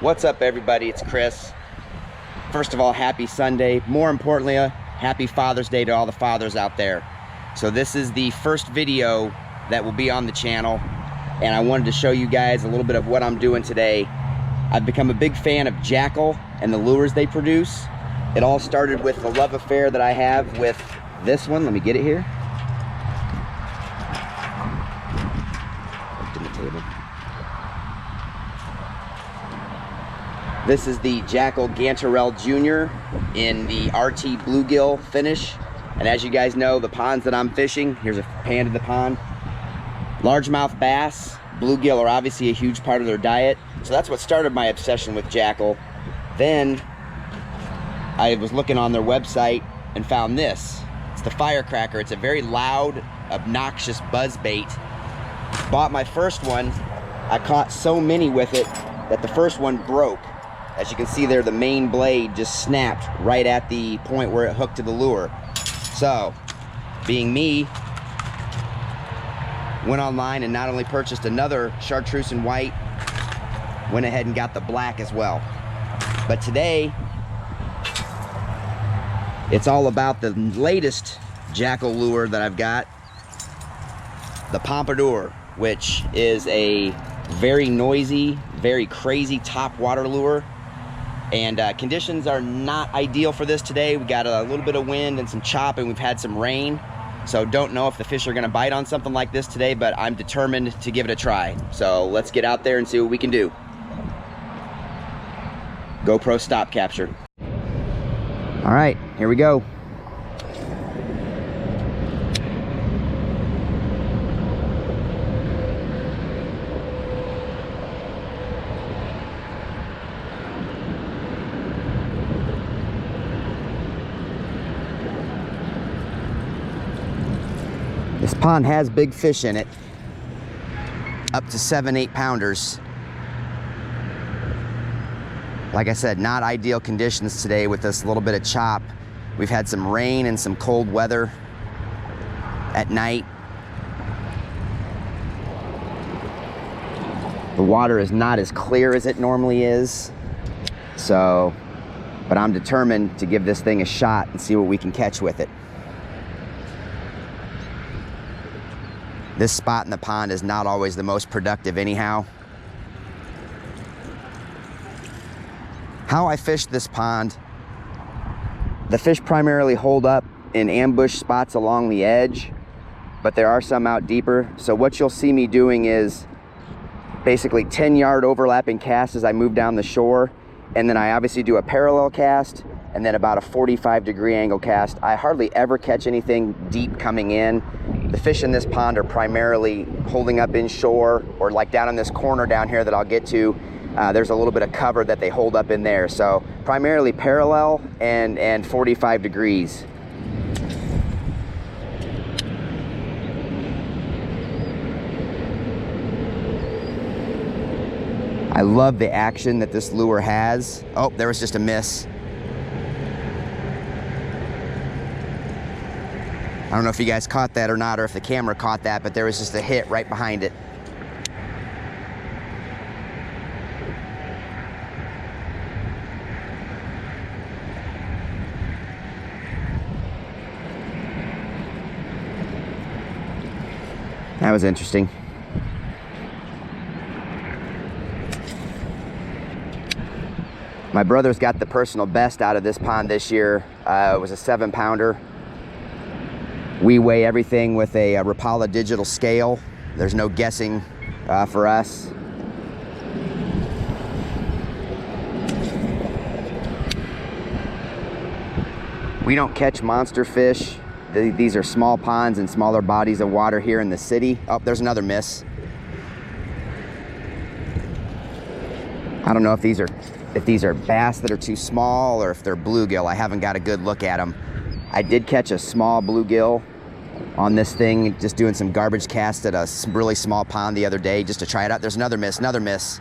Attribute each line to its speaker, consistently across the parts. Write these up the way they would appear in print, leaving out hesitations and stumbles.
Speaker 1: What's up, everybody? It's Chris. First of all, happy Sunday. More importantly, happy Father's Day to all the fathers out there. So this is the first video that will be on the channel, and I wanted to show you guys a little bit of what I'm doing today. I've become a big fan of Jackal and the lures they produce. It all started with the love affair that I have with this one. Let me get it here. Up to the table. This is the Jackal Gantarelle Jr. in the RT bluegill finish. And as you guys know, the ponds that I'm fishing, here's a pan of the pond. Largemouth bass, bluegill are obviously a huge part of their diet. So that's what started my obsession with Jackal. Then I was looking on their website and found this. It's the Firecracker. It's a very loud, obnoxious buzz bait. Bought my first one. I caught so many with it that the first one broke. As you can see there, the main blade just snapped right at the point where it hooked to the lure. So, being me, went online and not only purchased another chartreuse and white, went ahead and got the black as well. But today, it's all about the latest Jackal lure that I've got, the Pompadour, which is a very noisy, very crazy topwater lure. And conditions are not ideal for this today. We got a little bit of wind and some chop, and we've had some rain. So don't know if the fish are gonna bite on something like this today, but I'm determined to give it a try. So let's get out there and see what we can do. GoPro stop capture. All right, here we go. This pond has big fish in it, up to 7-8 pounders. Like I said, not ideal conditions today with this little bit of chop. We've had some rain and some cold weather at night. The water is not as clear as it normally is. So, but I'm determined to give this thing a shot and see what we can catch with it. This spot in the pond is not always the most productive anyhow. How I fish this pond, the fish primarily hold up in ambush spots along the edge, but there are some out deeper. So what you'll see me doing is basically 10-yard overlapping casts as I move down the shore, and then I obviously do a parallel cast and then about a 45-degree angle cast. I hardly ever catch anything deep coming in. The fish in this pond are primarily holding up inshore, or like down in this corner down here that I'll get to. There's a little bit of cover that they hold up in there. So primarily parallel and 45 degrees. I love the action that this lure has. Oh, there was just a miss. I don't know if you guys caught that or not, or if the camera caught that, but there was just a hit right behind it. That was interesting. My brother's got the personal best out of this pond this year. It was a 7-pounder. We weigh everything with a Rapala digital scale. There's no guessing for us. We don't catch monster fish. These are small ponds and smaller bodies of water here in the city. Oh, there's another miss. I don't know if these are bass that are too small or if they're bluegill. I haven't got a good look at them. I did catch a small bluegill on this thing, just doing some garbage casts at a really small pond the other day just to try it out. There's another miss, another miss.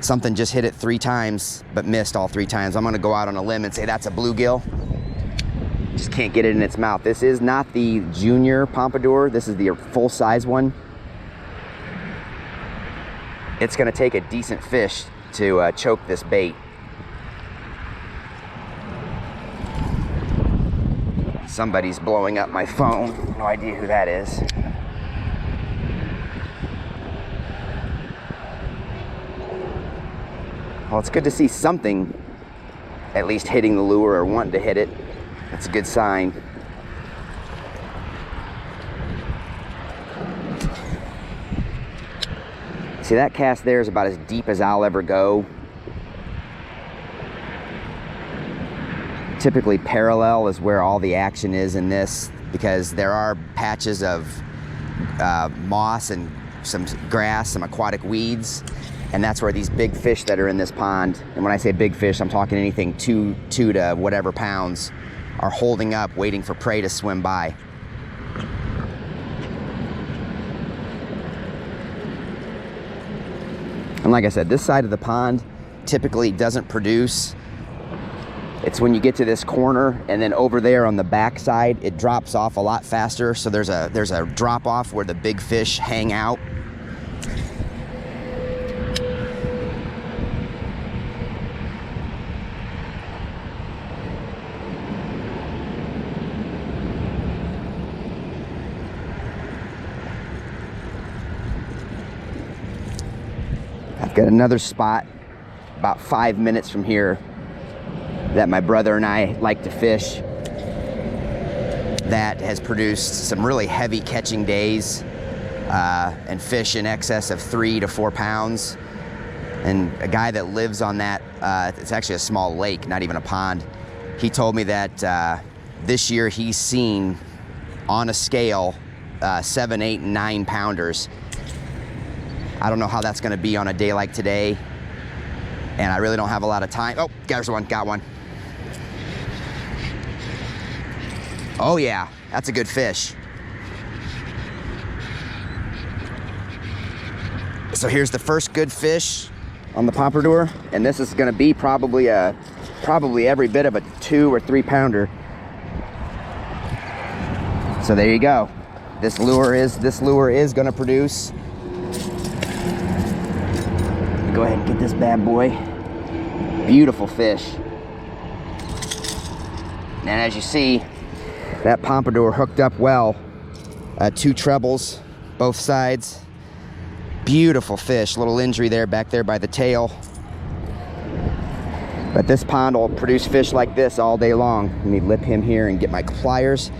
Speaker 1: Something just hit it 3 times, but missed all 3 times. I'm gonna go out on a limb and say that's a bluegill. Just can't get it in its mouth. This is not the junior Pompadour. This is the full-size one. It's gonna take a decent fish to choke this bait. Somebody's blowing up my phone. No idea who that is. Well, it's good to see something at least hitting the lure or wanting to hit it. That's a good sign. See, that cast there is about as deep as I'll ever go. Typically parallel is where all the action is in this, because there are patches of moss and some grass, some aquatic weeds, and that's where these big fish that are in this pond, and when I say big fish, I'm talking anything two to whatever pounds, are holding up, waiting for prey to swim by. And like I said, this side of the pond typically doesn't produce. It's when you get to this corner, and then over there on the back side, it drops off a lot faster. So there's a drop off where the big fish hang out. I've got another spot about 5 minutes from here that my brother and I like to fish that has produced some really heavy catching days and fish in excess of 3 to 4 pounds. And a guy that lives on that, it's actually a small lake, not even a pond, he told me that this year he's seen on a scale 7, 8, and 9 pounders. I don't know how that's going to be on a day like today, and I really don't have a lot of time. Oh, there's one, got one. Oh yeah, that's a good fish. So here's the first good fish on the pompadour, and this is going to be probably every bit of a 2 or 3 pounder. So there you go. This lure is going to produce. Go ahead and get this bad boy. Beautiful fish. And as you see, that pompadour hooked up well. 2 trebles, both sides. Beautiful fish. Little injury there, back there by the tail. But this pond will produce fish like this all day long. Let me lip him here and get my pliers.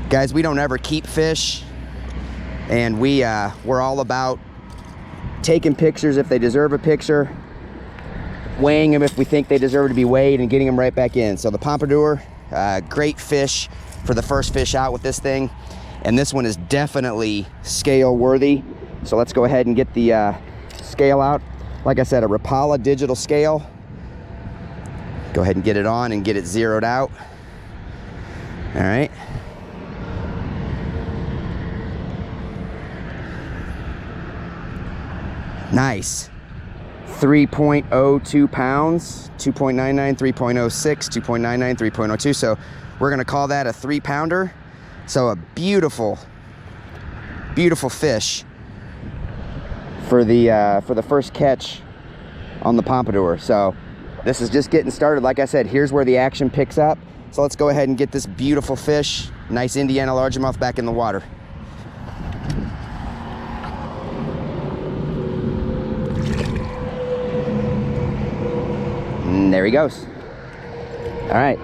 Speaker 1: Guys, we don't ever keep fish, and we're all about taking pictures if they deserve a picture, weighing them if we think they deserve to be weighed, and getting them right back in. So the pompadour, great fish for the first fish out with this thing, and this one is definitely scale worthy. So let's go ahead and get the scale out. Like I said, a Rapala digital scale. Go ahead and get it on and get it zeroed out. All right. Nice. 3.02 pounds, 2.99, 3.06, 2.99, 3.02. So we're gonna call that a 3 pounder. So a beautiful, beautiful fish for the first catch on the pompadour. So this is just getting started. Like I said, here's where the action picks up. So let's go ahead and get this beautiful fish, nice Indiana largemouth, back in the water. And there he goes. All right.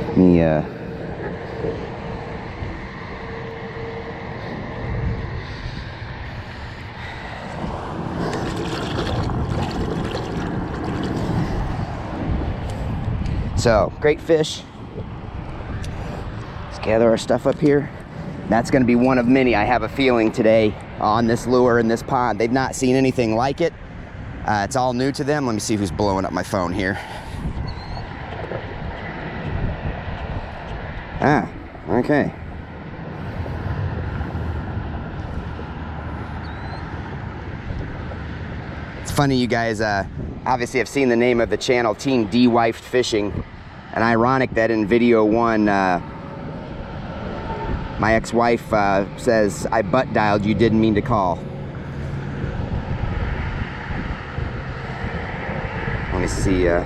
Speaker 1: Let me So, great fish. Let's gather our stuff up here. That's going to be one of many, I have a feeling, today on this lure in this pond. They've not seen anything like it. It's all new to them. Let me see who's blowing up my phone here. Ah, okay. It's funny, you guys obviously have seen the name of the channel, Team Dewifed Fishing. And ironic that in video 1, my ex-wife says, "I butt dialed you, didn't mean to call." see ya.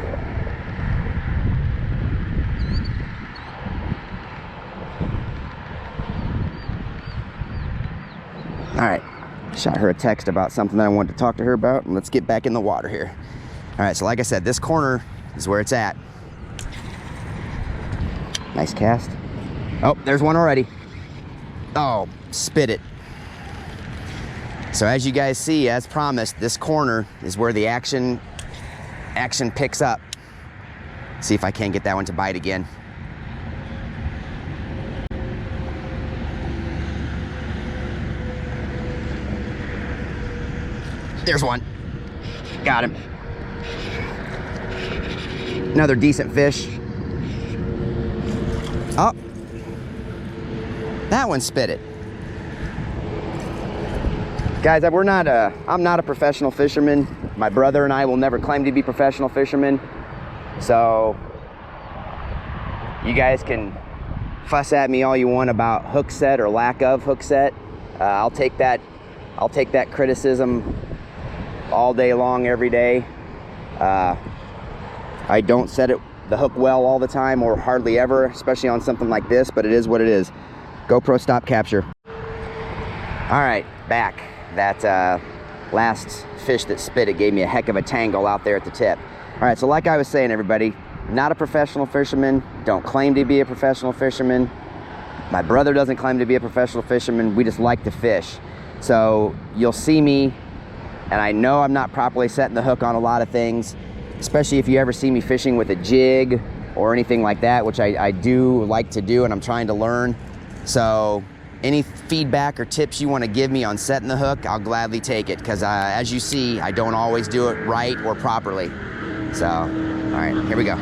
Speaker 1: All right, shot her a text about something that I wanted to talk to her about, and let's get back in the water here. All right, so like I said, this corner is where it's at. Nice cast. Oh, there's one already. Oh, spit it. So as you guys see, as promised, this corner is where the action picks up. See if I can't get that one to bite again. There's one. Got him. Another decent fish. Oh, that one spit it. Guys, I'm not a professional fisherman. My brother and I will never claim to be professional fishermen. So you guys can fuss at me all you want about hook set or lack of hook set. I'll take that criticism all day long, every day. I don't set the hook well all the time, or hardly ever, especially on something like this, but it is what it is. GoPro stop capture. All right, back. That last fish that spit it gave me a heck of a tangle out there at the tip. All right, so like I was saying, everybody, not a professional fisherman, don't claim to be a professional fisherman. My brother doesn't claim to be a professional fisherman. We just like to fish. So you'll see me, and I know I'm not properly setting the hook on a lot of things, especially if you ever see me fishing with a jig or anything like that, which I do like to do, and I'm trying to learn. So any feedback or tips you want to give me on setting the hook, I'll gladly take it, because as you see, I don't always do it right or properly. So, all right, here we go.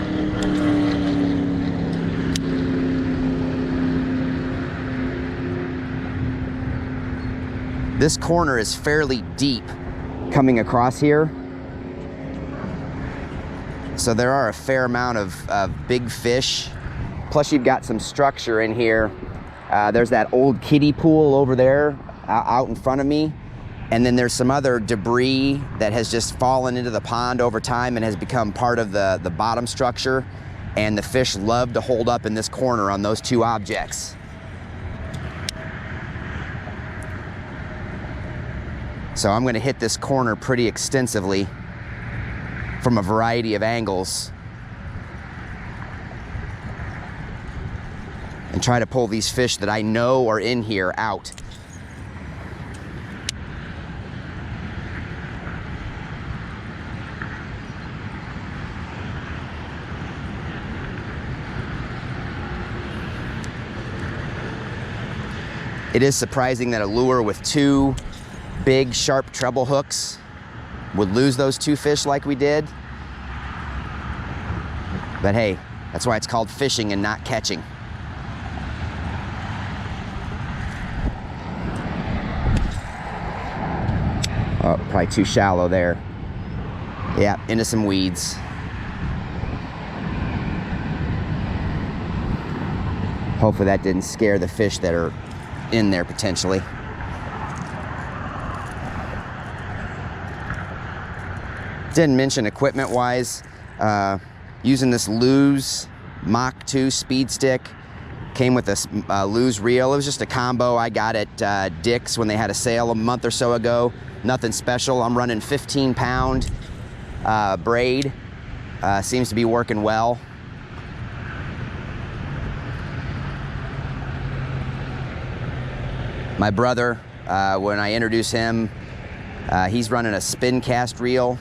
Speaker 1: This corner is fairly deep coming across here. So there are a fair amount of big fish. Plus you've got some structure in here. There's that old kiddie pool over there out in front of me. And then there's some other debris that has just fallen into the pond over time and has become part of the bottom structure. And the fish love to hold up in this corner on those two objects. So I'm going to hit this corner pretty extensively from a variety of angles and try to pull these fish that I know are in here out. It is surprising that a lure with two big sharp treble hooks would lose those two fish like we did. But hey, that's why it's called fishing and not catching. Oh, probably too shallow there. Yeah, into some weeds. Hopefully that didn't scare the fish that are in there potentially. Didn't mention equipment wise, using this Lew's Mach 2 speed stick. Came with a Lew's reel. It was just a combo I got at Dick's when they had a sale a month or so ago. Nothing special. I'm running 15-pound braid. Seems to be working well. My brother, when I introduce him, he's running a spin cast reel.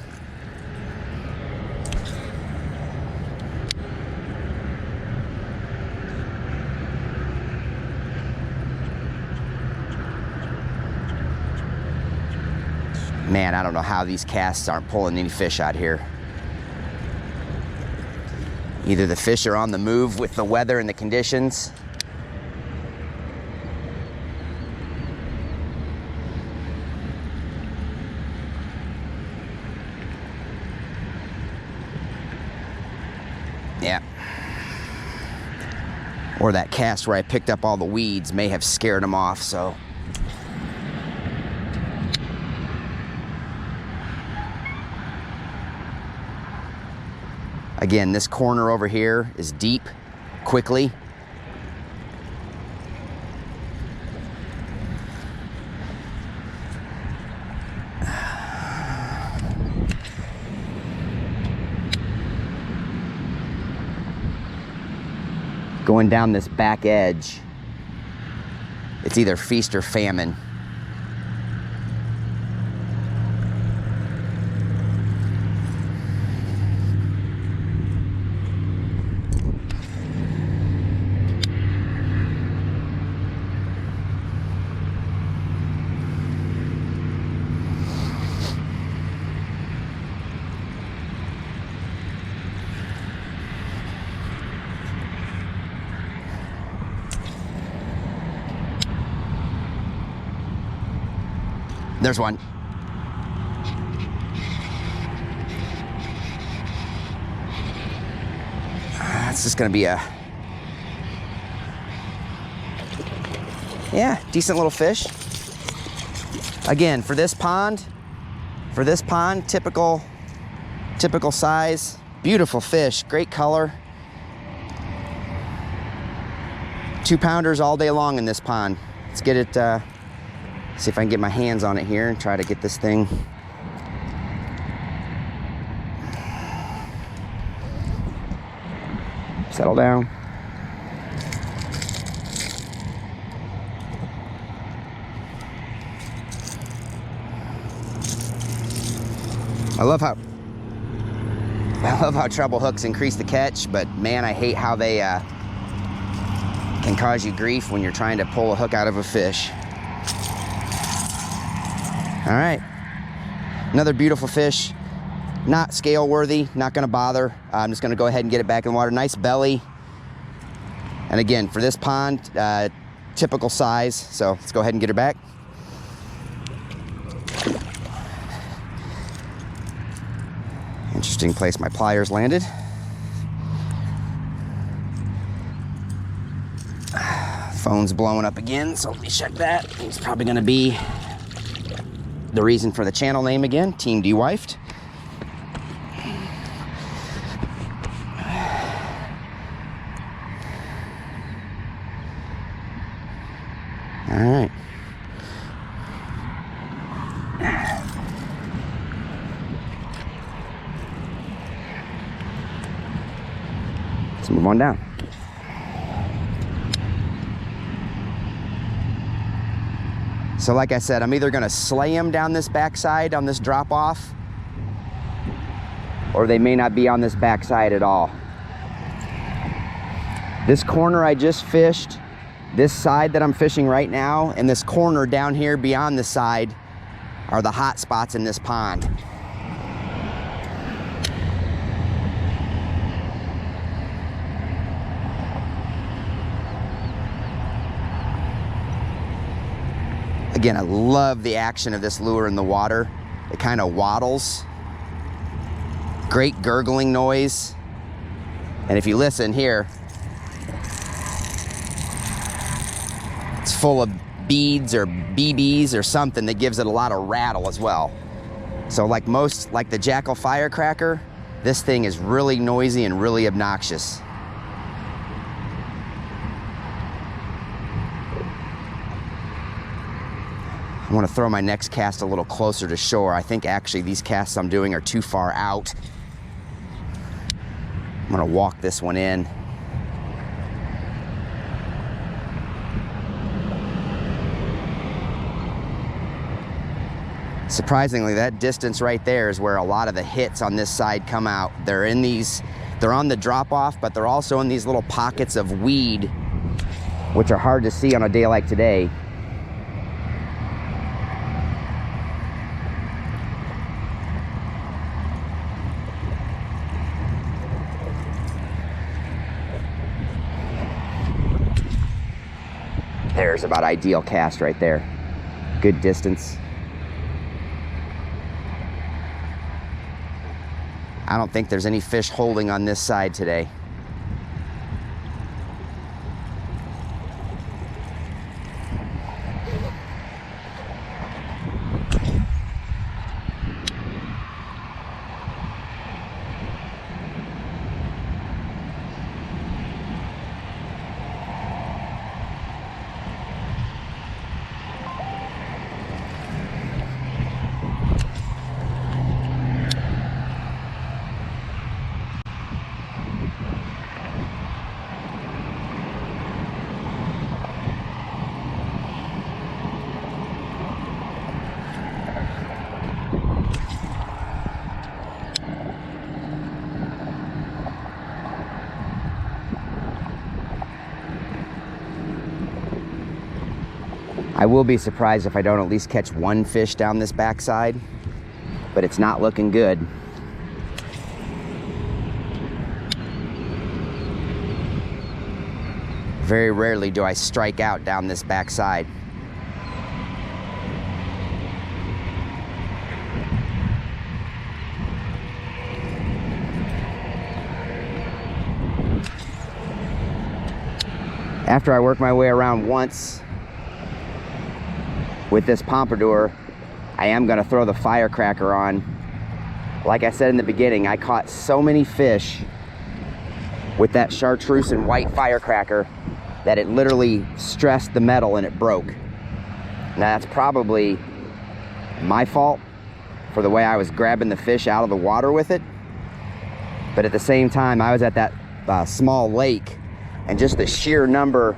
Speaker 1: Man, I don't know how these casts aren't pulling any fish out here. Either the fish are on the move with the weather and the conditions, yeah, or that cast where I picked up all the weeds may have scared them off, so. Again, this corner over here is deep, quickly. Going down this back edge, it's either feast or famine. There's one. It's just gonna be a, yeah, decent little fish. Again, for this pond, typical size, beautiful fish, great color. 2-pounders all day long in this pond. Let's get it, see if I can get my hands on it here and try to get this thing. Settle down. I love how treble hooks increase the catch, but man, I hate how they can cause you grief when you're trying to pull a hook out of a fish. All right, another beautiful fish, not scale worthy, not gonna bother. I'm just gonna go ahead and get it back in the water. Nice belly. And again, for this pond, typical size. So let's go ahead and get her back. Interesting place my pliers landed. Phone's blowing up again, so let me check that. It's probably gonna be the reason for the channel name again, Team Dewifed. All right. Let's move on down. So like I said, I'm either gonna slay them down this backside on this drop off, or they may not be on this backside at all. This corner I just fished, this side that I'm fishing right now, and this corner down here beyond the side are the hot spots in this pond. Again, I love the action of this lure in the water. It kind of waddles. Great gurgling noise. And if you listen here, it's full of beads or BBs or something that gives it a lot of rattle as well. So like the Jackal Firecracker, this thing is really noisy and really obnoxious. I want to throw my next cast a little closer to shore. I think actually these casts I'm doing are too far out. I'm going to walk this one in. Surprisingly, that distance right there is where a lot of the hits on this side come out. They're on the drop off, but they're also in these little pockets of weed, which are hard to see on a day like today. There's about ideal cast right there. Good distance. I don't think there's any fish holding on this side today. I will be surprised if I don't at least catch one fish down this backside, but it's not looking good. Very rarely do I strike out down this backside. After I work my way around once with this pompadour, I am going to throw the firecracker on. Like I said in the beginning, I caught so many fish with that chartreuse and white firecracker that it literally stressed the metal and it broke. Now that's probably my fault for the way I was grabbing the fish out of the water with it. But at the same time, I was at that small lake, and just the sheer number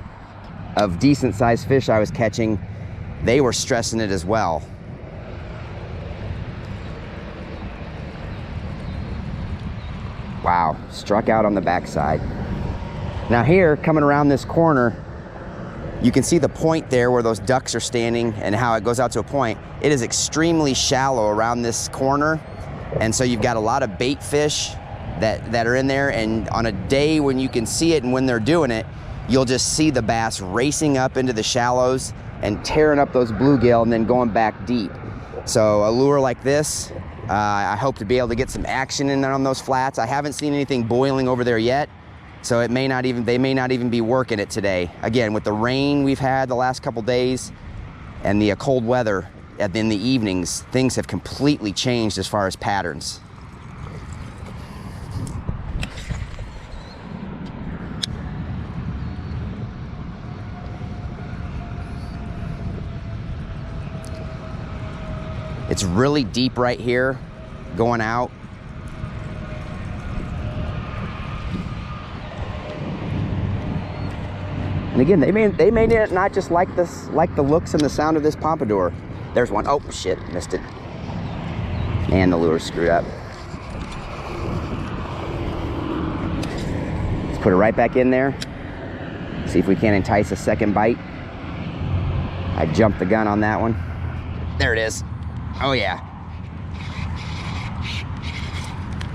Speaker 1: of decent sized fish I was catching, they were stressing it as well. Wow, struck out on the backside. Now here, coming around this corner, you can see the point there where those ducks are standing and how it goes out to a point. It is extremely shallow around this corner, and so you've got a lot of bait fish that are in there, and on a day when you can see it and when they're doing it, you'll just see the bass racing up into the shallows and tearing up those bluegill and then going back deep. So a lure like this, I hope to be able to get some action in there on those flats. I haven't seen anything boiling over there yet, so they may not even be working it today. Again, with the rain we've had the last couple days and the cold weather in the evenings, things have completely changed as far as patterns. It's really deep right here, going out. And again, they may not just like the looks and the sound of this pompadour. There's one. Oh shit, missed it. And the lure's screwed up. Let's put it right back in there. See if we can entice a second bite. I jumped the gun on that one. There it is. Oh yeah.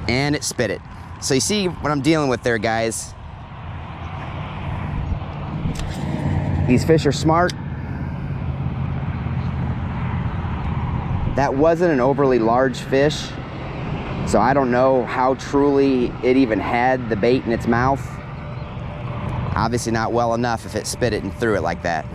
Speaker 1: And it spit it. So you see what I'm dealing with there, guys. These fish are smart. That wasn't an overly large fish, so I don't know how truly it even had the bait in its mouth. Obviously not well enough if it spit it and threw it like that.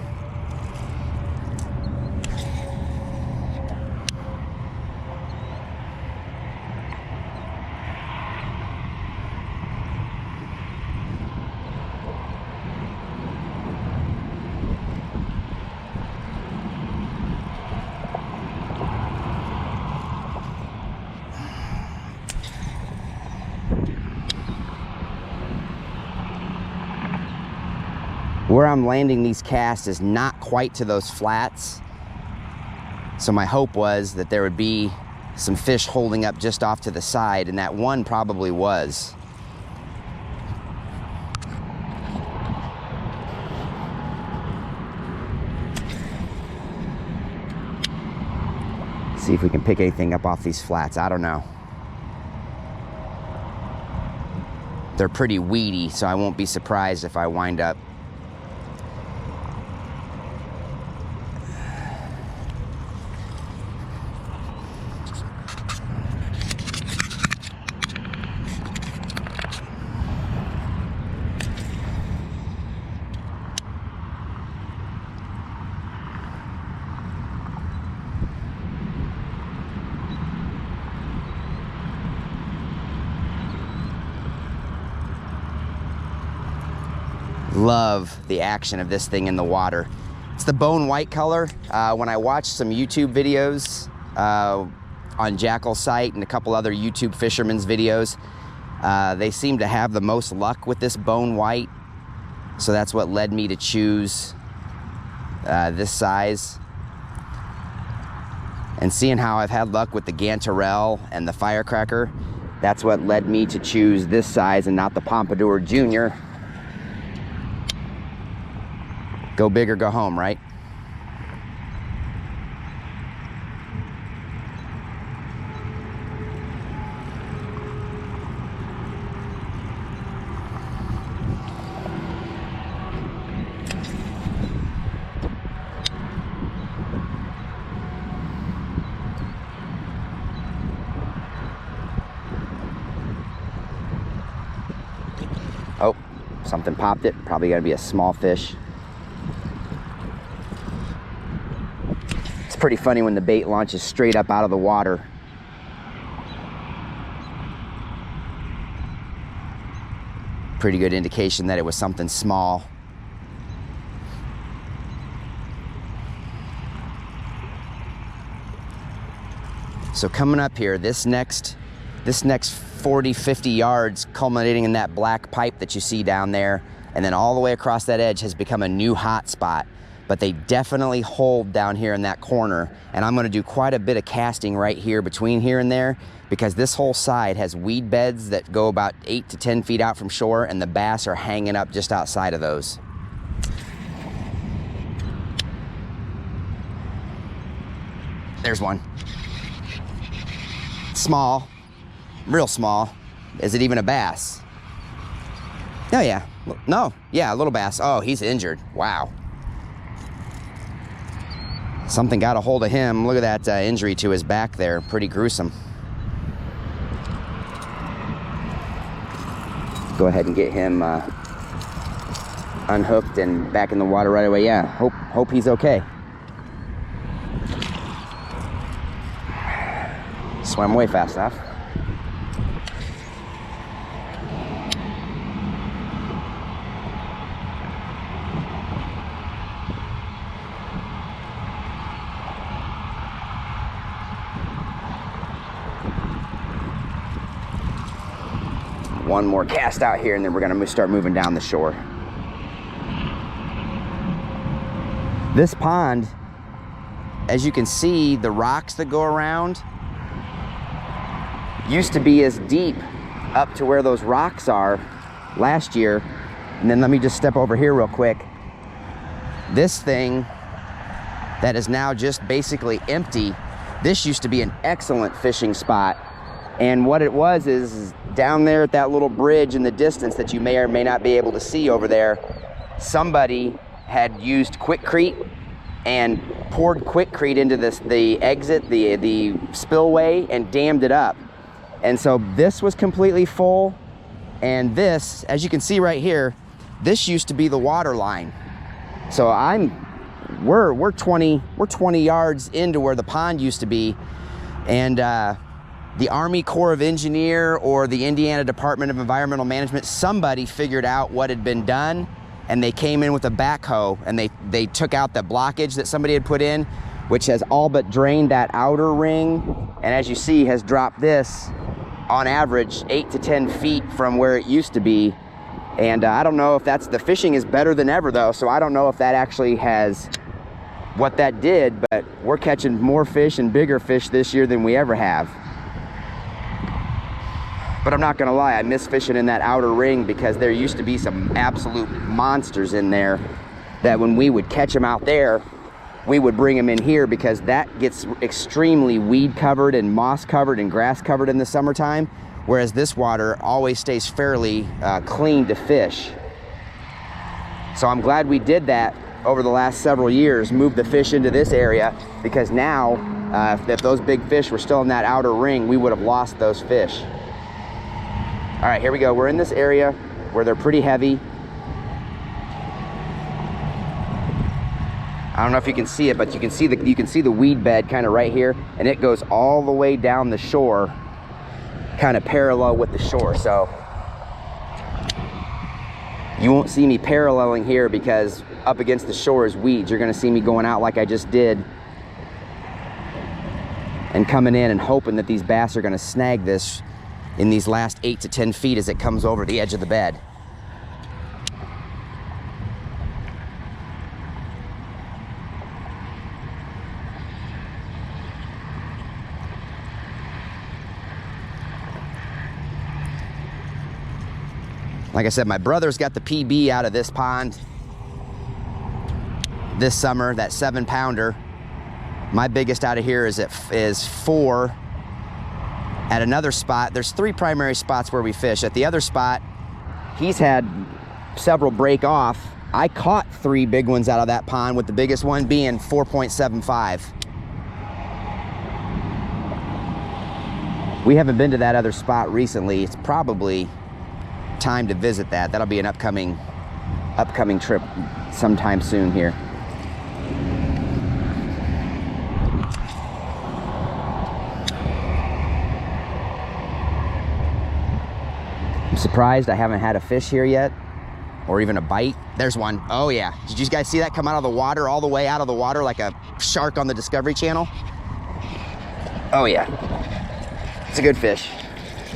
Speaker 1: Where I'm landing these casts is not quite to those flats. So my hope was that there would be some fish holding up just off to the side, and that one probably was. See if we can pick anything up off these flats. I don't know. They're pretty weedy, so I won't be surprised if I wind up love the action of this thing in the water. It's the bone white color. When I watched some YouTube videos on Jackal's site and a couple other YouTube fishermen's videos, they seem to have the most luck with this bone white. So that's what led me to choose this size. And seeing how I've had luck with the Gantarelle and the Firecracker, that's what led me to choose this size and not the Pompadour Junior. Go big or go home, right? Oh, something popped it. Probably gonna be a small fish. It's pretty funny when the bait launches straight up out of the water. Pretty good indication that it was something small. So coming up here, this next 40, 50 yards culminating in that black pipe that you see down there, and then all the way across that edge has become a new hot spot. But they definitely hold down here in that corner, and I'm gonna do quite a bit of casting right here between here and there, because this whole side has weed beds that go about 8 to 10 feet out from shore, and the bass are hanging up just outside of those. There's one. Small, real small. Is it even a bass? Oh yeah, no, yeah, a little bass. Oh, he's injured, wow. Something got a hold of him. Look at that injury to his back there, pretty gruesome. Go ahead and get him unhooked and back in the water right away. Yeah, hope he's okay. Swam away fast enough. One more cast out here, and then we're gonna start moving down the shore. This pond, as you can see, the rocks that go around used to be as deep up to where those rocks are last year. And then let me just step over here real quick. This thing that is now just basically empty, this used to be an excellent fishing spot. And what it was is down there at that little bridge in the distance that you may or may not be able to see over there, somebody had used Quikrete and poured Quikrete into the exit, the spillway, and dammed it up. And so this was completely full, and this, as you can see right here, this used to be the water line. So we're 20 yards into where the pond used to be, and the Army Corps of Engineer or the Indiana Department of Environmental Management, somebody figured out what had been done, and they came in with a backhoe and they took out the blockage that somebody had put in, which has all but drained that outer ring, and as you see has dropped this on average 8 to 10 feet from where it used to be. And I don't know if the fishing is better than ever though, so I don't know if that actually has what that did, but we're catching more fish and bigger fish this year than we ever have. But I'm not gonna lie, I miss fishing in that outer ring, because there used to be some absolute monsters in there that when we would catch them out there, we would bring them in here, because that gets extremely weed covered and moss covered and grass covered in the summertime, whereas this water always stays fairly clean to fish. So I'm glad we did that over the last several years, moved the fish into this area, because now if those big fish were still in that outer ring, we would have lost those fish. All right, here we go. We're in this area where they're pretty heavy. I don't know if you can see it, but you can see the weed bed kind of right here, and it goes all the way down the shore, kind of parallel with the shore. So you won't see me paralleling here, because up against the shore is weeds. You're gonna see me going out like I just did and coming in and hoping that these bass are gonna snag this in these last 8 to 10 feet as it comes over the edge of the bed. Like I said, my brother's got the PB out of this pond this summer, that 7-pounder. My biggest out of here is 4. At another spot, there's 3 primary spots where we fish. At the other spot, he's had several break off. I caught 3 big ones out of that pond, with the biggest one being 4.75. We haven't been to that other spot recently. It's probably time to visit that. That'll be an upcoming trip sometime soon here. I'm surprised I haven't had a fish here yet, or even a bite. There's one. Oh yeah. Did you guys see that come out of the water, all the way out of the water like a shark on the Discovery Channel? Oh yeah. It's a good fish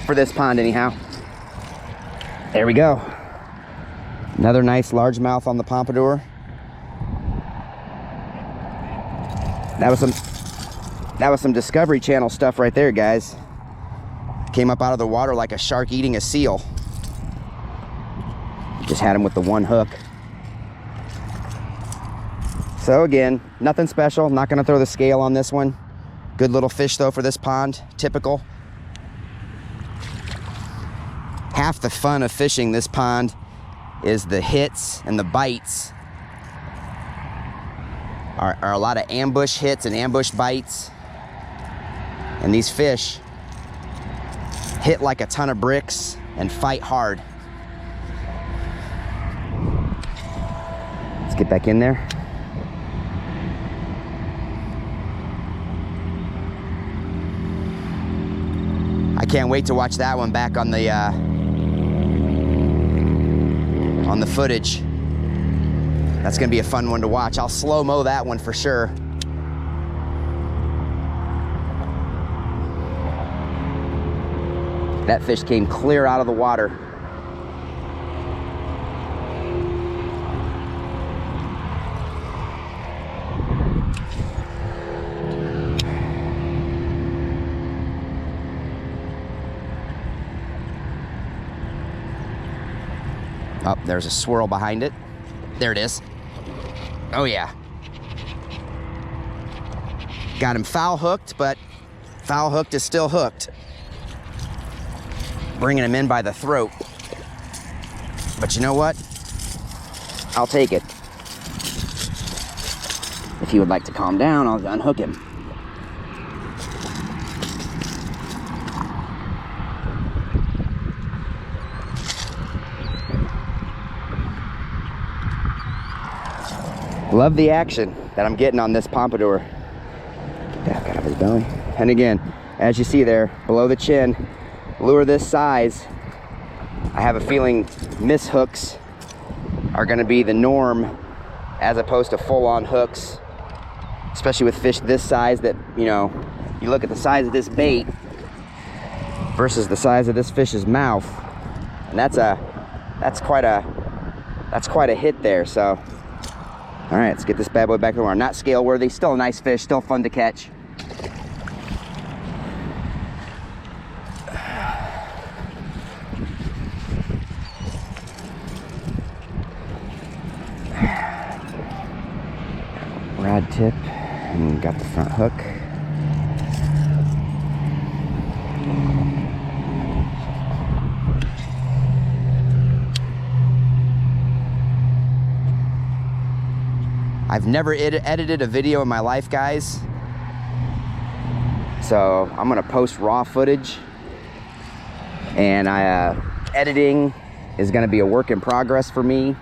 Speaker 1: for this pond anyhow. There we go. Another nice largemouth on the pompadour. That was some Discovery Channel stuff right there, guys. Came up out of the water like a shark eating a seal. Just had him with the one hook. So again, nothing special. Not gonna throw the scale on this one. Good little fish though for this pond, typical. Half the fun of fishing this pond is the hits and the bites. Are a lot of ambush hits and ambush bites. And these fish hit like a ton of bricks and fight hard. Let's get back in there. I can't wait to watch that one back on the footage. That's gonna be a fun one to watch. I'll slow-mo that one for sure. That fish came clear out of the water. Oh, there's a swirl behind it. There it is. Oh yeah. Got him foul hooked, but foul hooked is still hooked. Bringing him in by the throat. But you know what? I'll take it. If he would like to calm down, I'll unhook him. Love the action that I'm getting on this pompadour. Get that out of his belly. And again, as you see there, below the chin, lure this size, I have a feeling miss hooks are gonna be the norm as opposed to full-on hooks, especially with fish this size that, you know, you look at the size of this bait versus the size of this fish's mouth, and that's quite a hit there. So all right, let's get this bad boy back in the water. Not scale worthy, still a nice fish, still fun to catch. Rod tip, and got the front hook. I've never edited a video in my life, guys. So I'm gonna post raw footage, and editing is gonna be a work in progress for me.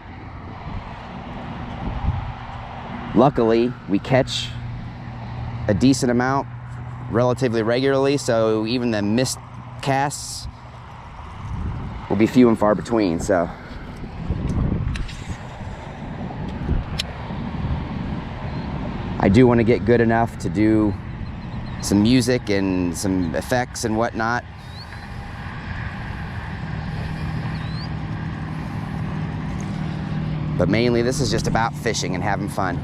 Speaker 1: Luckily, we catch a decent amount relatively regularly, so even the missed casts will be few and far between. So I do want to get good enough to do some music and some effects and whatnot. But mainly this is just about fishing and having fun.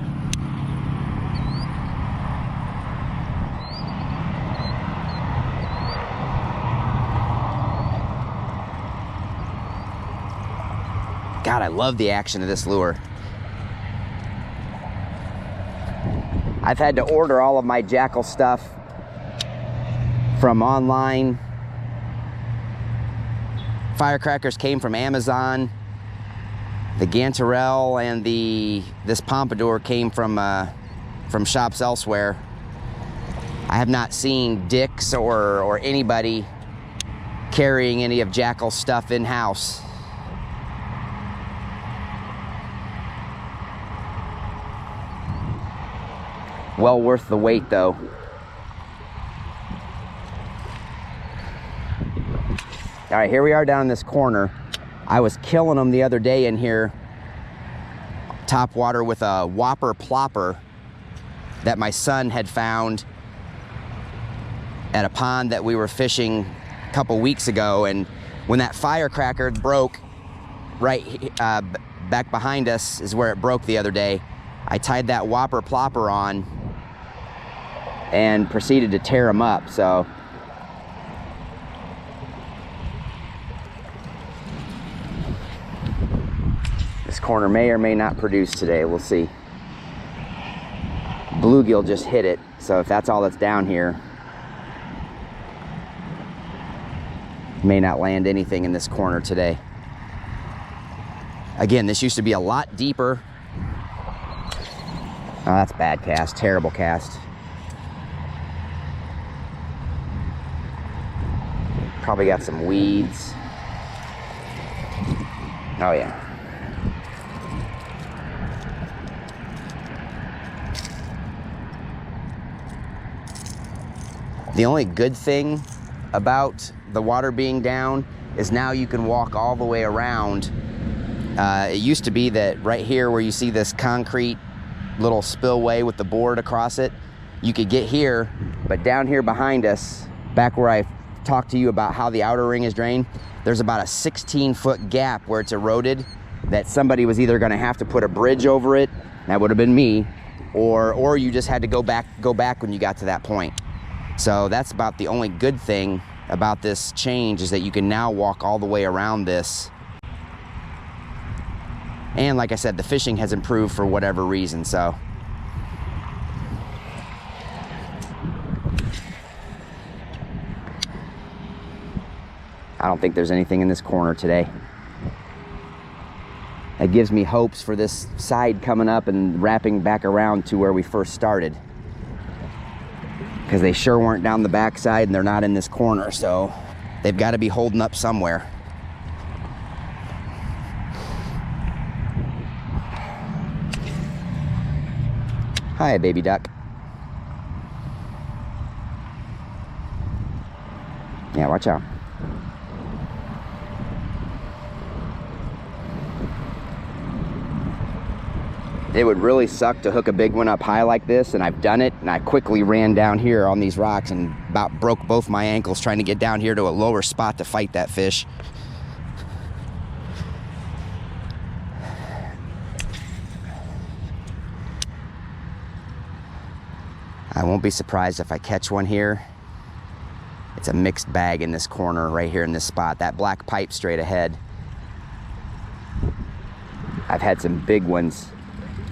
Speaker 1: God, I love the action of this lure. I've had to order all of my Jackal stuff from online. Firecrackers came from Amazon. The Gantarelle and this Pompadour came from shops elsewhere. I have not seen Dick's or anybody carrying any of Jackal's stuff in-house. Well worth the wait though. All right, here we are down in this corner. I was killing them the other day in here, topwater, with a whopper plopper that my son had found at a pond that we were fishing a couple weeks ago. And when that firecracker broke right back behind us is where it broke the other day, I tied that whopper plopper on and proceeded to tear them up. So this corner may or may not produce today. We'll see. Bluegill just hit it, so if that's all that's down here, may not land anything in this corner today. Again, this used to be a lot deeper. Oh, that's bad cast, terrible cast. Probably got some weeds. Oh yeah. The only good thing about the water being down is now you can walk all the way around. It used to be that right here where you see this concrete little spillway with the board across it, you could get here, but down here behind us, back where I talked to you about how the outer ring is drained, there's about a 16-foot gap where it's eroded that somebody was either gonna have to put a bridge over it, that would have been me, or you just had to go back when you got to that point. So that's about the only good thing about this change, is that you can now walk all the way around this. And like I said, the fishing has improved for whatever reason, so. I don't think there's anything in this corner today. That gives me hopes for this side coming up and wrapping back around to where we first started, because they sure weren't down the backside and they're not in this corner, so they've got to be holding up somewhere. Hi, baby duck. Yeah, watch out. It would really suck to hook a big one up high like this, and I've done it, and I quickly ran down here on these rocks and about broke both my ankles trying to get down here to a lower spot to fight that fish. I won't be surprised if I catch one here. It's a mixed bag in this corner right here in this spot. That black pipe straight ahead. I've had some big ones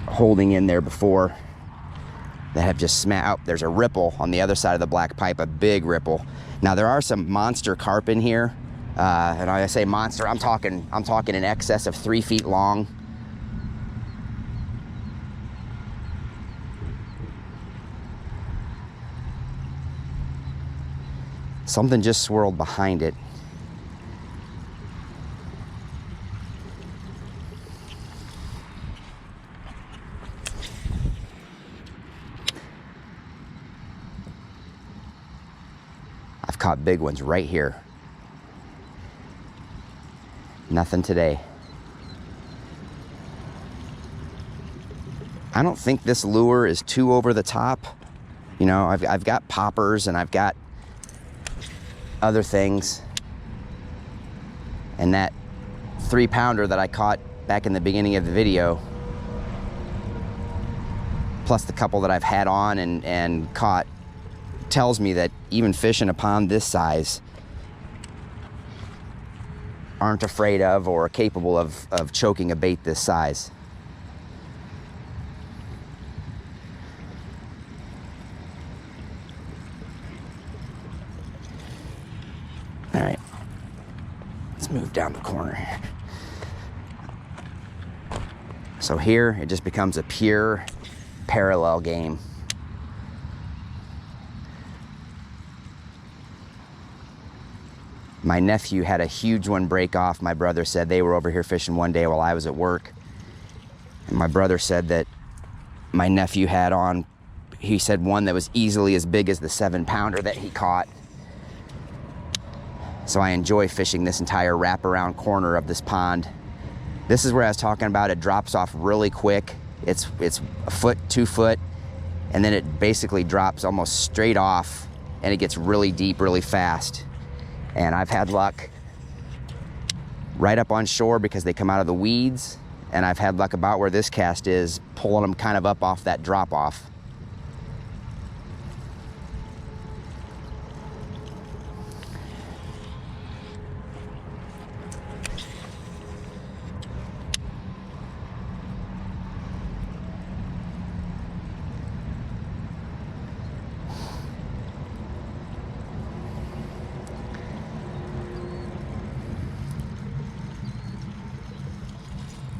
Speaker 1: holding in there before that have just smashed out. There's a ripple on the other side of the black pipe, a big ripple. Now there are some monster carp in here, and I say monster, I'm talking in excess of 3 feet long. Something just swirled behind it. I've caught big ones right here. Nothing today. I don't think this lure is too over the top. You know, I've got poppers and I've got other things, and that 3-pounder that I caught back in the beginning of the video, plus the couple that I've had on and caught, tells me that even fish in a pond this size aren't afraid of or capable of choking a bait this size. All right, let's move down the corner. So here, it just becomes a pure parallel game. My nephew had a huge one break off. My brother said they were over here fishing one day while I was at work. And my brother said that my nephew had on he said one that was easily as big as the 7-pounder that he caught. So I enjoy fishing this entire wraparound corner of this pond. This is where I was talking about. It drops off really quick. It's a foot, 2 foot, and then it basically drops almost straight off, and it gets really deep really fast. And I've had luck right up on shore because they come out of the weeds, and I've had luck about where this cast is, pulling them kind of up off that drop off.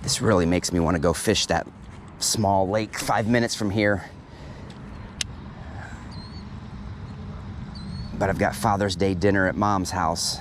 Speaker 1: This really makes me want to go fish that small lake 5 minutes from here. But I've got Father's Day dinner at Mom's house.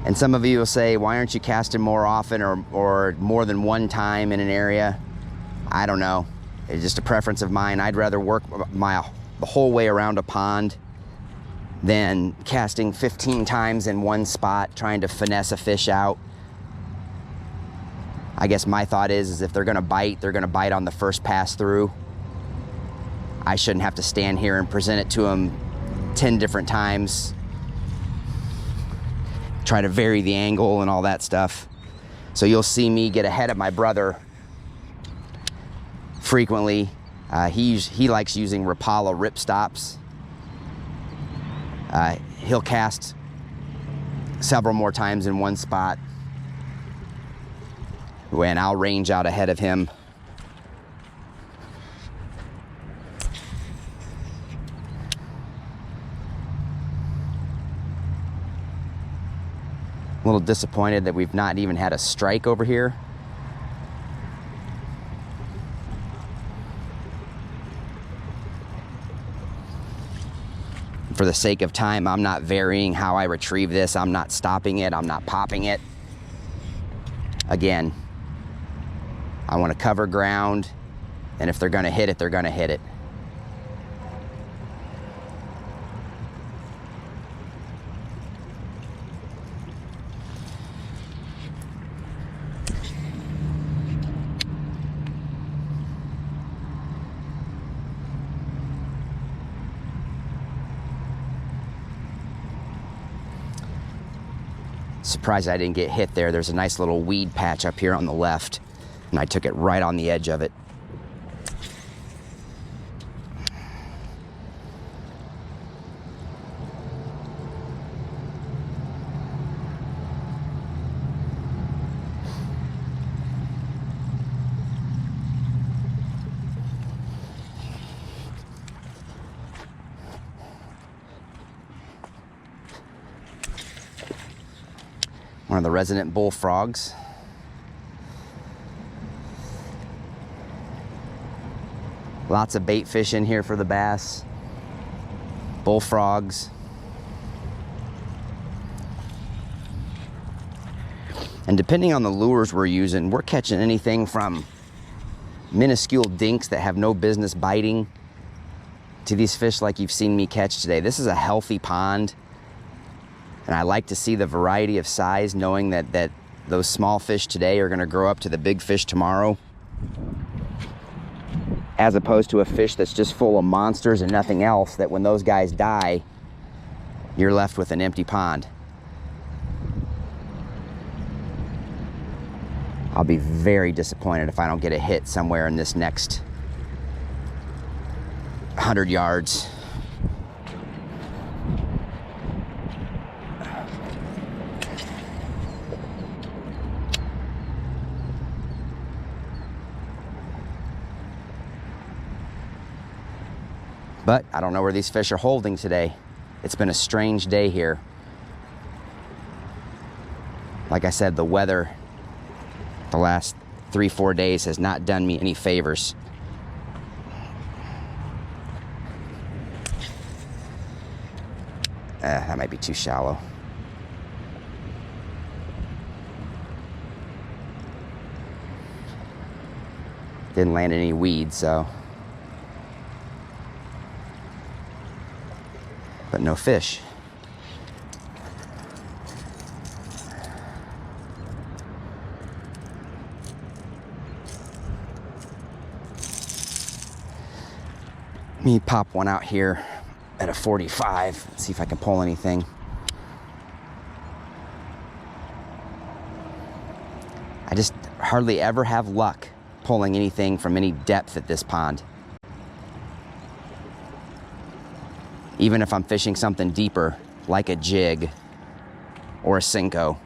Speaker 1: And some of you will say, why aren't you casting more often or more than one time in an area? I don't know. It's just a preference of mine. I'd rather work the whole way around a pond than casting 15 times in one spot, trying to finesse a fish out. I guess my thought is if they're gonna bite, they're gonna bite on the first pass through. I shouldn't have to stand here and present it to them 10 different times, try to vary the angle and all that stuff. So you'll see me get ahead of my brother frequently. He likes using Rapala rip stops. He'll cast several more times in one spot when I'll range out ahead of him. A little disappointed that we've not even had a strike over here. For the sake of time, I'm not varying how I retrieve this. I'm not stopping it. I'm not popping it. Again, I want to cover ground, and if they're going to hit it, they're going to hit it. Surprised I didn't get hit there. There's a nice little weed patch up here on the left, and I took it right on the edge of it. One of the resident bullfrogs. Lots of bait fish in here for the bass. Bullfrogs. And depending on the lures we're using, we're catching anything from minuscule dinks that have no business biting to these fish like you've seen me catch today. This is a healthy pond. And I like to see the variety of size, knowing that those small fish today are going to grow up to the big fish tomorrow, as opposed to a fish that's just full of monsters and nothing else, that when those guys die, you're left with an empty pond. I'll be very disappointed if I don't get a hit somewhere in this next 100 yards. But I don't know where these fish are holding today. It's been a strange day here. Like I said, the weather the last 3-4 days has not done me any favors. That might be too shallow. Didn't land any weeds, so. But no fish. Let me pop one out here at a 45, see if I can pull anything. I just hardly ever have luck pulling anything from any depth at this pond. Even if I'm fishing something deeper, like a jig or a Cinco.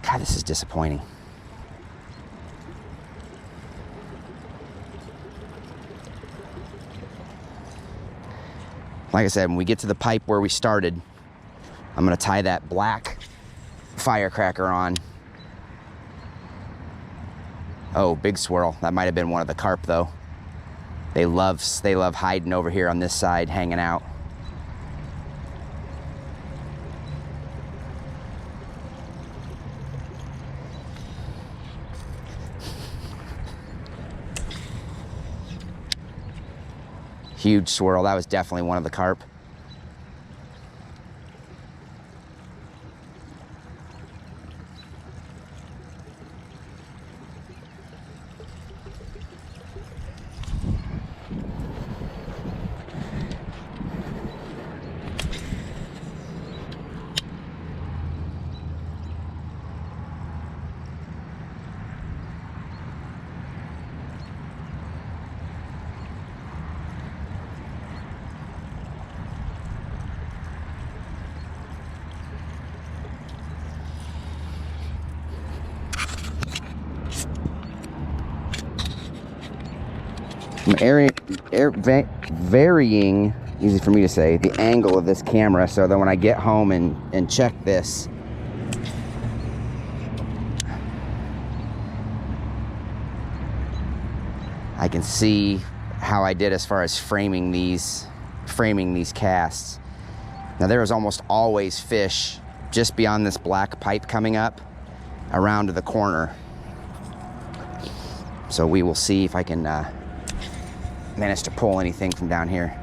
Speaker 1: God, this is disappointing. Like I said, when we get to the pipe where we started, I'm gonna tie that black firecracker on. Oh, big swirl. That might have been one of the carp though. They love hiding over here on this side, hanging out. Huge swirl. That was definitely one of the carp. I'm varying, easy for me to say, the angle of this camera so that when I get home and check this, I can see how I did as far as framing these casts. Now there is almost always fish just beyond this black pipe coming up around to the corner. So we will see if I can manage to pull anything from down here.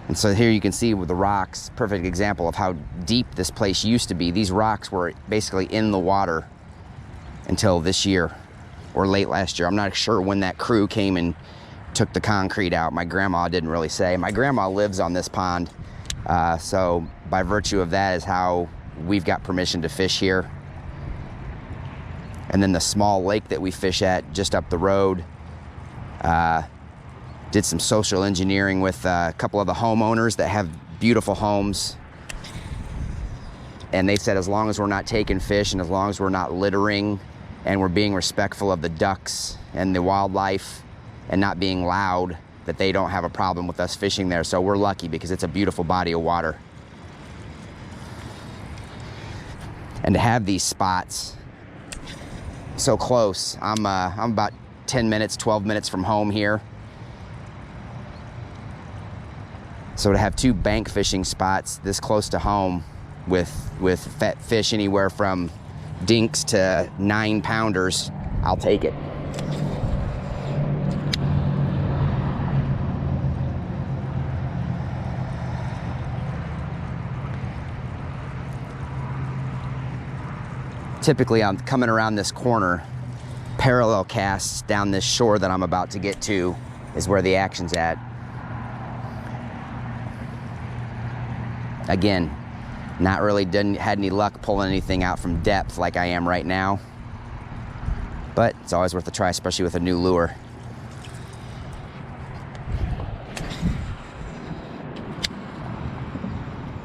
Speaker 1: And so here you can see with the rocks, perfect example of how deep this place used to be. These rocks were basically in the water until this year or late last year. I'm not sure when that crew came and took the concrete out. My grandma didn't really say. My grandma lives on this pond, so by virtue of that is how we've got permission to fish here. And then the small lake that we fish at just up the road, did some social engineering with a couple of the homeowners that have beautiful homes. And they said as long as we're not taking fish and as long as we're not littering and we're being respectful of the ducks and the wildlife and not being loud, that they don't have a problem with us fishing there. So we're lucky because it's a beautiful body of water. And to have these spots so close. I'm about 10 minutes, 12 minutes from home here. So to have two bank fishing spots this close to home with fat fish anywhere from dinks to 9-pounders, I'll take it. Typically, I'm coming around this corner, parallel casts down this shore that I'm about to get to is where the action's at. Again, not really had any luck pulling anything out from depth like I am right now, but it's always worth a try, especially with a new lure.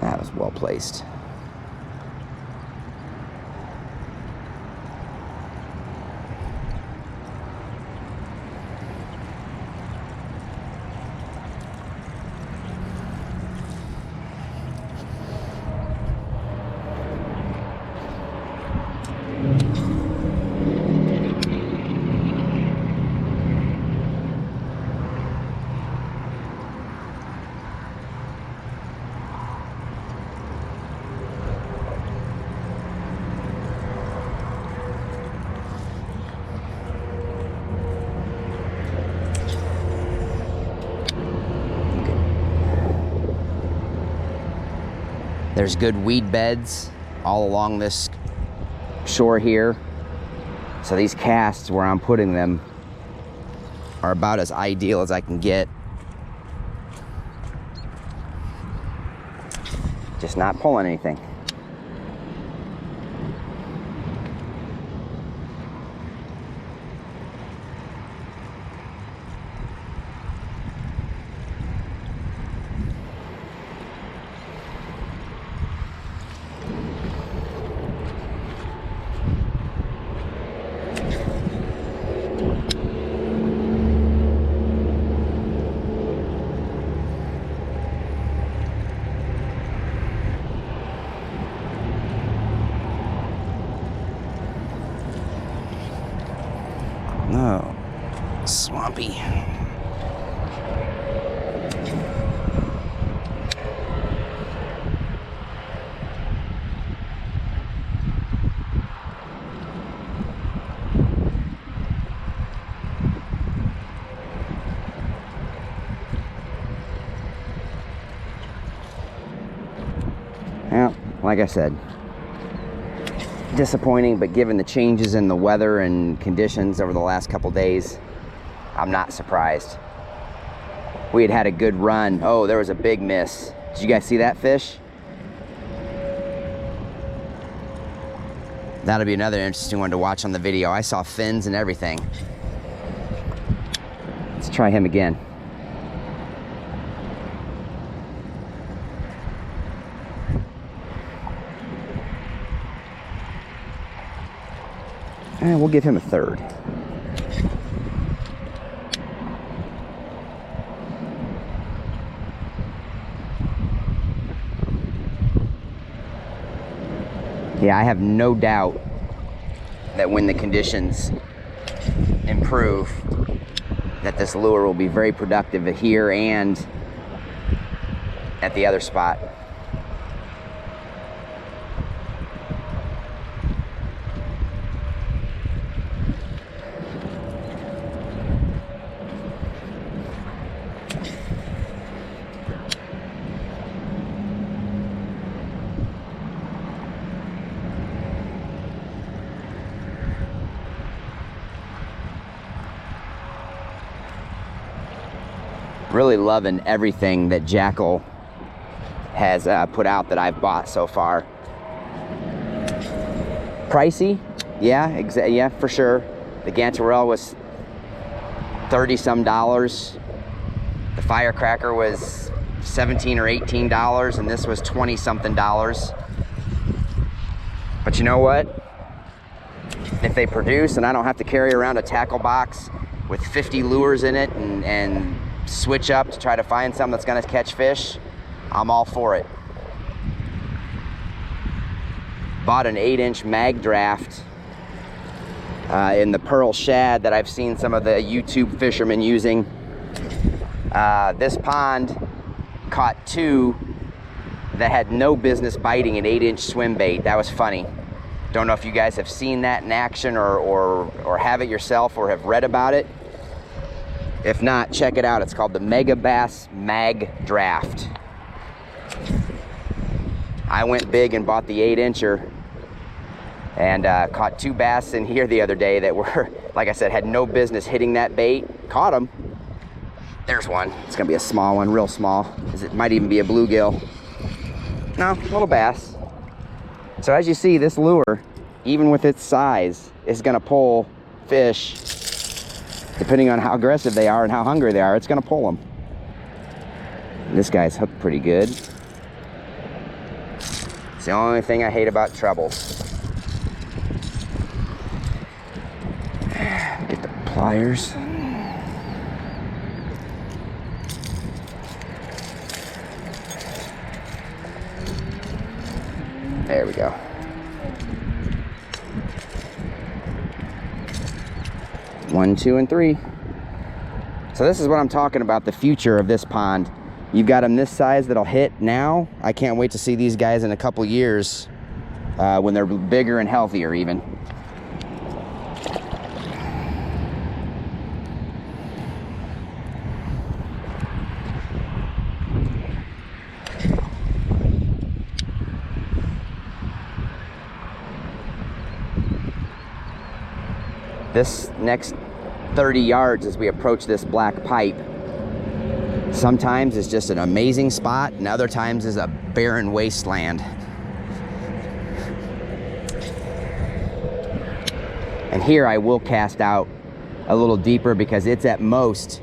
Speaker 1: That was well placed. There's good weed beds all along this shore here. So these casts where I'm putting them are about as ideal as I can get. Just not pulling anything. No, swampy. Well, like I said, disappointing, but given the changes in the weather and conditions over the last couple days, I'm not surprised. We had had a good run. Oh, there was a big miss. Did you guys see that fish? That'll be another interesting one to watch on the video. I saw fins and everything. Let's try him again. And we'll give him a third. Yeah, I have no doubt that when the conditions improve, that this lure will be very productive here and at the other spot. Really loving everything that Jackall has put out that I've bought so far. Pricey, yeah, yeah, for sure. The Gantarelle was $30-some. The Firecracker was $17 or $18, and this was $20-something. But you know what? If they produce and I don't have to carry around a tackle box with 50 lures in it and switch up to try to find something that's gonna catch fish, I'm all for it. Bought an 8-inch mag draft in the pearl shad that I've seen some of the YouTube fishermen using. This pond caught two that had no business biting an 8-inch swim bait. That was funny. Don't know if you guys have seen that in action or have it yourself or have read about it. If not, check it out. It's called the Mega Bass Mag Draft. I went big and bought the 8-incher and caught two bass in here the other day that were, like I said, had no business hitting that bait. Caught them. There's one. It's gonna be a small one, real small. It might even be a bluegill. No, little bass. So as you see, this lure, even with its size, is gonna pull fish. Depending on how aggressive they are and how hungry they are, it's gonna pull them. This guy's hooked pretty good. It's the only thing I hate about trebles. Get the pliers. There we go. One, two, and three. So this is what I'm talking about, the future of this pond. You've got them this size that'll hit now. I can't wait to see these guys in a couple years when they're bigger and healthier even. this next 30 yards as we approach this black pipe, sometimes it's just an amazing spot, and other times is a barren wasteland. And here I will cast out a little deeper because it's at most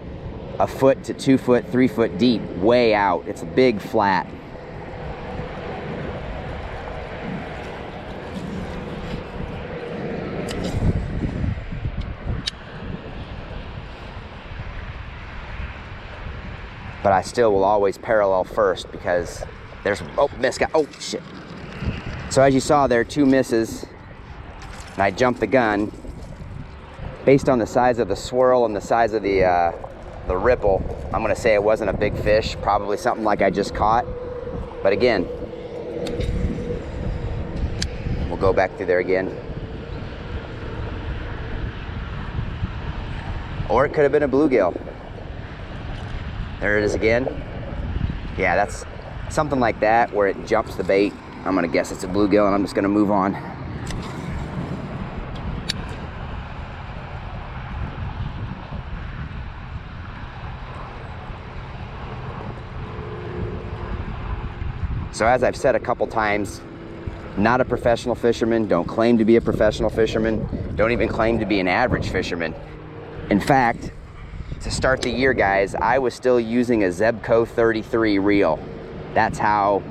Speaker 1: a foot to 2 foot, 3 foot deep, way out. It's a big flat. But I still will always parallel first because there's, oh, miss guy, oh shit. So as you saw there, 2 misses, and I jumped the gun. Based on the size of the swirl and the size of the ripple, I'm gonna say it wasn't a big fish, probably something like I just caught. But again, we'll go back through there again. Or it could have been a bluegill. There it is again. Yeah, that's something like that where it jumps the bait. I'm gonna guess it's a bluegill, and I'm just gonna move on. So as I've said a couple times, not a professional fisherman, don't claim to be a professional fisherman, don't even claim to be an average fisherman. In fact, to start the year, guys, I was still using a Zebco 33 reel. That's how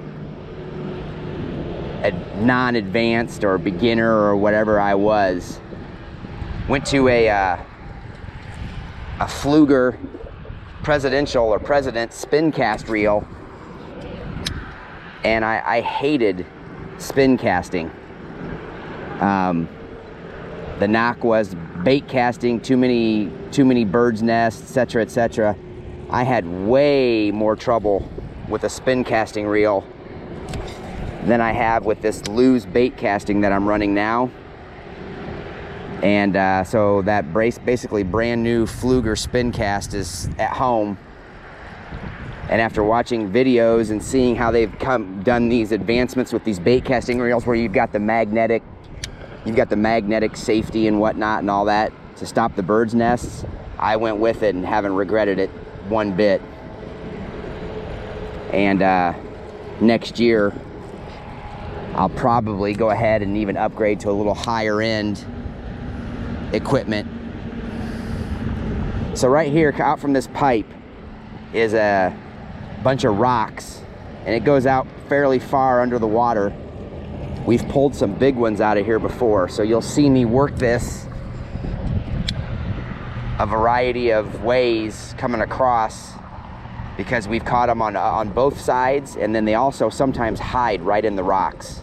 Speaker 1: non-advanced or beginner or whatever I was. Went to a Fluger presidential or president spin cast reel, and I hated spin casting. The knock was bait casting, too many birds' nests, etc., etc. I had way more trouble with a spin casting reel than I have with this loose bait casting that I'm running now. And so that basically brand new Fluger spin cast is at home. And after watching videos and seeing how they've done these advancements with these bait casting reels where you've got the magnetic safety and whatnot and all that to stop the birds' nests, I went with it and haven't regretted it one bit. And next year, I'll probably go ahead and even upgrade to a little higher end equipment. So right here, out from this pipe, is a bunch of rocks, and it goes out fairly far under the water. We've pulled some big ones out of here before, so you'll see me work this a variety of ways coming across, because we've caught them on both sides, and then they also sometimes hide right in the rocks.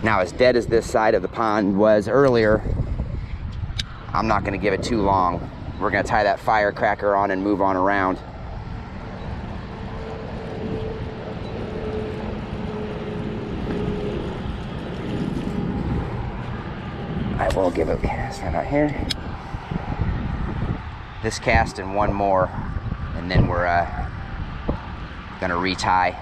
Speaker 1: Now, as dead as this side of the pond was earlier, I'm not going to give it too long. We're going to tie that firecracker on and move on around. I will give it a cast right out here. This cast and one more, and then we're gonna retie.